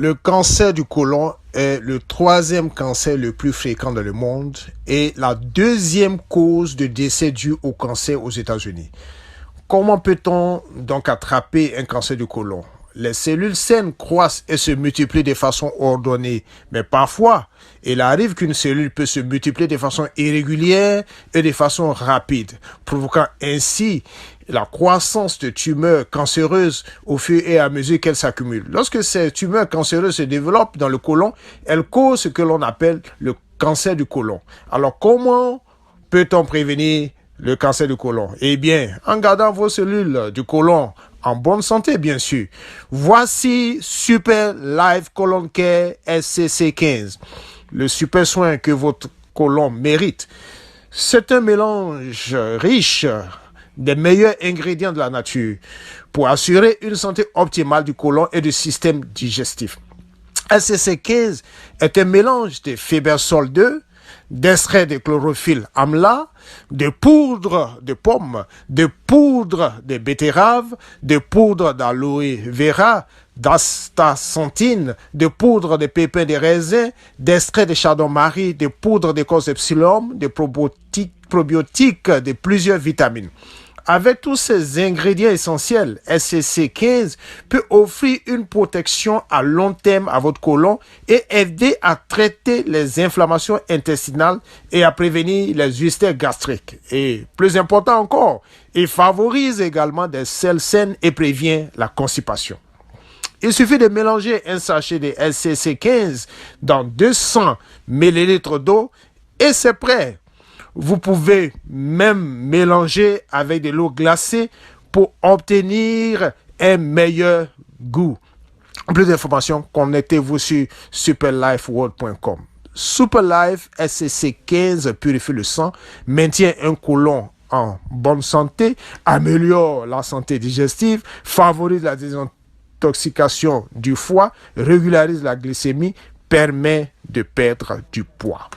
Le cancer du côlon est le troisième cancer le plus fréquent dans le monde et la deuxième cause de décès due au cancer aux États-Unis. Comment peut-on donc attraper un cancer du côlon? Les cellules saines croissent et se multiplient de façon ordonnée, mais parfois, il arrive qu'une cellule peut se multiplier de façon irrégulière et de façon rapide, provoquant ainsi la croissance de tumeurs cancéreuses au fur et à mesure qu'elles s'accumulent. Lorsque ces tumeurs cancéreuses se développent dans le côlon, elles causent ce que l'on appelle le cancer du côlon. Alors, comment peut-on prévenir le cancer du côlon? Eh bien, en gardant vos cellules du côlon en bonne santé, bien sûr. Voici Super Life Colon Care SCC15, le super soin que votre côlon mérite. C'est un mélange riche des meilleurs ingrédients de la nature pour assurer une santé optimale du côlon et du système digestif. SCC15 est un mélange de Fibersol 2, d'extrait de chlorophylle amla, de poudre de pomme, de poudre de betterave, de poudre d'aloe vera, d'astaxanthine, de poudre de pépins de raisin, d'extrait de chardon-marie, de poudre de cosepsilum, de probiotiques, de plusieurs vitamines. Avec tous ces ingrédients essentiels, SCC15 peut offrir une protection à long terme à votre côlon et aider à traiter les inflammations intestinales et à prévenir les ulcères gastriques. Et plus important encore, il favorise également des selles saines et prévient la constipation. Il suffit de mélanger un sachet de SCC15 dans 200 ml d'eau et c'est prêt. Vous pouvez même mélanger avec de l'eau glacée pour obtenir un meilleur goût. Pour plus d'informations, connectez-vous sur superlifeworld.com. Superlife SCC15 purifie le sang, maintient un côlon en bonne santé, améliore la santé digestive, favorise la désintoxication du foie, régularise la glycémie, permet de perdre du poids.